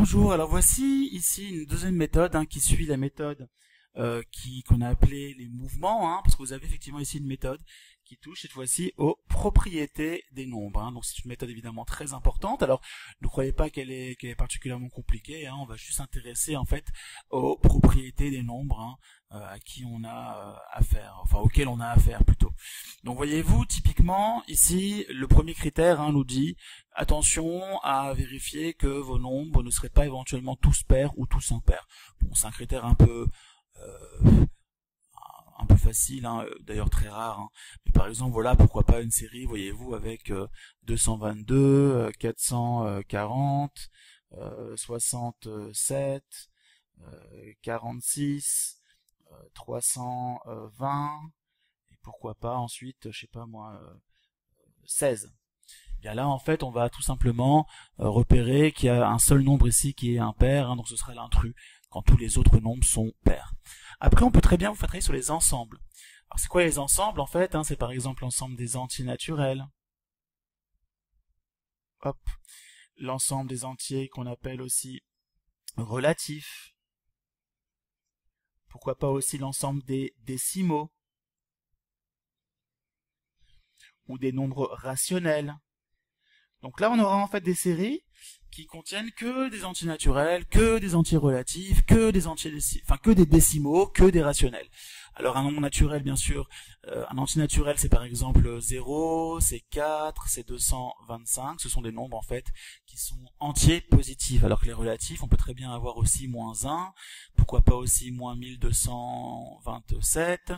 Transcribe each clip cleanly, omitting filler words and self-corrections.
Bonjour, alors voici ici une deuxième méthode qui suit la méthode qu'on a appelée les mouvements, parce que vous avez effectivement ici une méthode qui touche cette fois-ci aux propriétés des nombres. Donc c'est une méthode évidemment très importante. Alors ne croyez pas qu'elle est particulièrement compliquée, on va juste s'intéresser en fait aux propriétés des nombres à qui on a affaire, enfin auxquels on a affaire plutôt. Donc voyez-vous, typiquement ici le premier critère nous dit attention à vérifier que vos nombres ne seraient pas éventuellement tous pairs ou tous impairs. Bon, c'est un critère un peu facile, d'ailleurs très rare. Mais par exemple, voilà, pourquoi pas une série, voyez-vous, avec 222, 440, 67, 46, 320, et pourquoi pas ensuite, je sais pas moi, 16. Bien là, en fait, on va tout simplement repérer qu'il y a un seul nombre ici qui est impair, donc ce sera l'intrus, quand tous les autres nombres sont pairs. Après, on peut très bien vous faire travailler sur les ensembles. Alors, c'est quoi les ensembles, en fait C'est par exemple l'ensemble des entiers naturels. Hop. L'ensemble des entiers qu'on appelle aussi relatifs. Pourquoi pas aussi l'ensemble des décimaux. Ou des nombres rationnels. Donc là, on aura en fait des séries qui contiennent que des entiers naturels, que des entiers relatifs, que des décimaux, que des rationnels. Alors un nombre naturel, bien sûr, un entier naturel, c'est par exemple 0, c'est 4, c'est 225, ce sont des nombres en fait qui sont entiers positifs, alors que les relatifs, on peut très bien avoir aussi moins 1, pourquoi pas aussi moins 1227,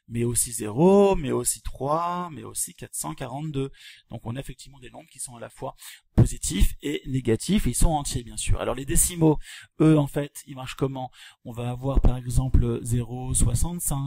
mais aussi 0, mais aussi 3, mais aussi 442. Donc on a effectivement des nombres qui sont à la fois positifs et négatifs, et ils sont entiers bien sûr. Alors les décimaux, eux en fait, ils marchent comment? On va avoir par exemple 0,65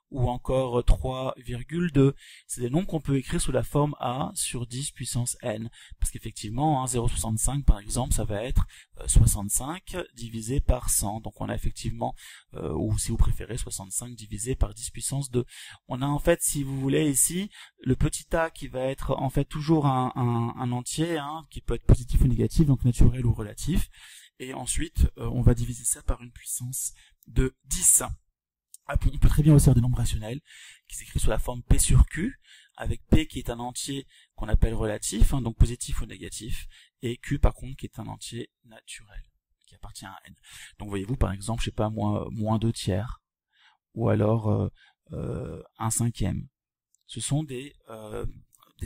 ou encore 3,2. C'est des nombres qu'on peut écrire sous la forme A sur 10 puissance n, parce qu'effectivement 0,65 par exemple, ça va être 65 divisé par 100. Donc on a effectivement, ou si vous préférez, 65 divisé par 10 puissance 2. On a en fait, si vous voulez ici, le petit a qui va être en fait toujours un entier, qui peut être positif ou négatif, donc naturel ou relatif. Et ensuite, on va diviser ça par une puissance de 10. On peut très bien aussi avoir des nombres rationnels qui s'écrivent sous la forme P sur Q, avec P qui est un entier qu'on appelle relatif, donc positif ou négatif, et Q par contre qui est un entier naturel, qui appartient à N. Donc voyez-vous par exemple, je sais pas moi, moins 2 tiers, ou alors 1 cinquième. Ce sont des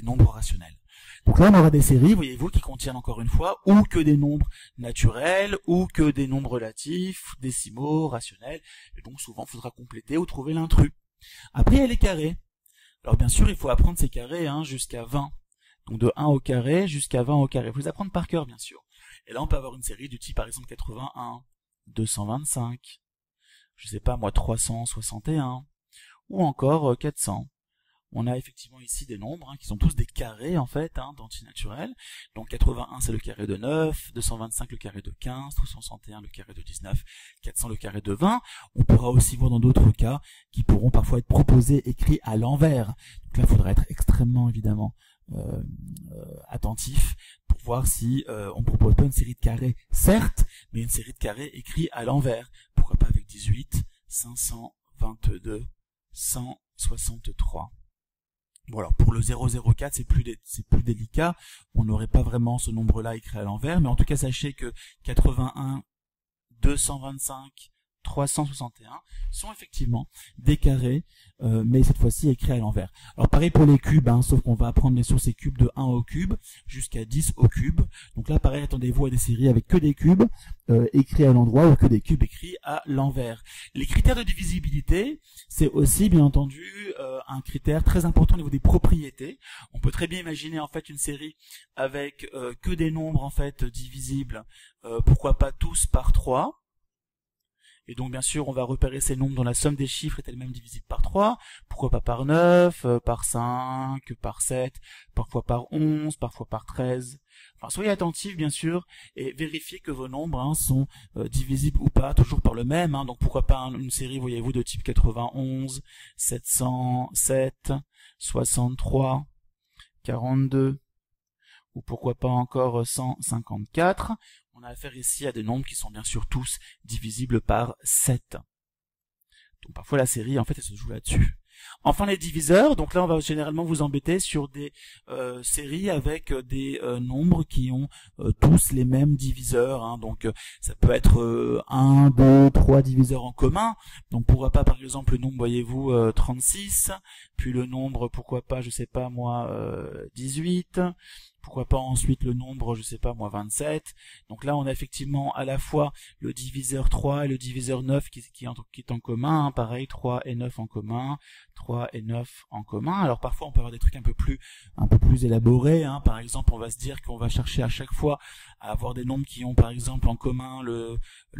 nombres rationnels. Donc là, on aura des séries, voyez-vous, qui contiennent encore une fois, ou que des nombres naturels, ou que des nombres relatifs, décimaux, rationnels, et donc souvent, il faudra compléter ou trouver l'intrus. Après, il y a les carrés. Alors bien sûr, il faut apprendre ces carrés jusqu'à 20. Donc de 1 au carré jusqu'à 20 au carré. Il faut les apprendre par cœur, bien sûr. Et là, on peut avoir une série du type, par exemple, 81, 225, je sais pas moi, 361, ou encore 400. On a effectivement ici des nombres qui sont tous des carrés en fait d'entiers naturels. Donc 81 c'est le carré de 9, 225 le carré de 15, 361 le carré de 19, 400 le carré de 20. On pourra aussi voir dans d'autres cas qui pourront parfois être proposés écrits à l'envers. Donc là il faudra être extrêmement évidemment attentif pour voir si on propose pas une série de carrés, certes, mais une série de carrés écrits à l'envers. Pourquoi pas avec 18, 522, 163. Bon alors pour le 004 c'est plus délicat, on n'aurait pas vraiment ce nombre-là écrit à l'envers, mais en tout cas sachez que 81, 225, 361 sont effectivement des carrés, mais cette fois-ci écrits à l'envers. Alors pareil pour les cubes, sauf qu'on va apprendre bien sûr ces cubes de 1 au cube jusqu'à 10 au cube. Donc là pareil, attendez-vous à des séries avec que des cubes écrits à l'endroit ou que des cubes écrits à l'envers. Les critères de divisibilité, c'est aussi bien entendu un critère très important au niveau des propriétés. On peut très bien imaginer en fait une série avec que des nombres en fait divisibles, pourquoi pas tous par 3. Et donc bien sûr on va repérer ces nombres dont la somme des chiffres est elle-même divisible par 3, pourquoi pas par 9, par 5, par 7, parfois par 11, parfois par 13. Enfin soyez attentifs bien sûr et vérifiez que vos nombres sont divisibles ou pas, toujours par le même, donc pourquoi pas une série voyez-vous de type 91, 707, 63, 42, ou pourquoi pas encore 154. On on a affaire ici à des nombres qui sont bien sûr tous divisibles par 7. Donc parfois la série, en fait, elle se joue là-dessus. Enfin les diviseurs, donc là on va généralement vous embêter sur des séries avec des nombres qui ont tous les mêmes diviseurs, hein. Donc ça peut être 1, 2, 3 diviseurs en commun, donc pourquoi pas par exemple le nombre, voyez-vous, 36, puis le nombre, pourquoi pas, je sais pas moi, 18, pourquoi pas ensuite le nombre, je sais pas moi, 27. Donc là on a effectivement à la fois le diviseur 3 et le diviseur 9 qui est en commun, hein. Pareil, 3 et 9 en commun, 3 et 9 en commun. Alors parfois on peut avoir des trucs un peu plus élaborés, hein. Par exemple on va se dire qu'on va chercher à chaque fois à avoir des nombres qui ont par exemple en commun le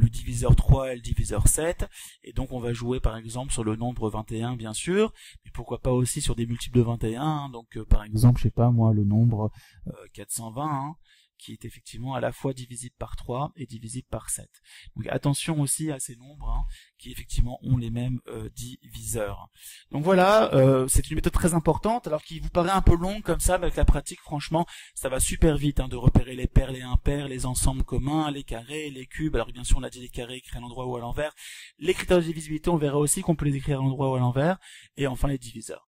diviseur 3 et le diviseur 7, et donc on va jouer par exemple sur le nombre 21 bien sûr, mais pourquoi pas aussi sur des multiples de 21, hein. Donc par exemple, je sais pas moi, le nombre 420, hein, qui est effectivement à la fois divisible par 3 et divisible par 7. Donc attention aussi à ces nombres, hein, qui effectivement ont les mêmes diviseurs. Donc voilà, c'est une méthode très importante, alors qui vous paraît un peu longue comme ça, mais avec la pratique, franchement, ça va super vite, hein, de repérer les paires, les impairs, les ensembles communs, les carrés, les cubes. Alors bien sûr, on a dit les carrés écrits à l'endroit ou à l'envers. Les critères de divisibilité, on verra aussi qu'on peut les écrire à l'endroit ou à l'envers. Et enfin les diviseurs.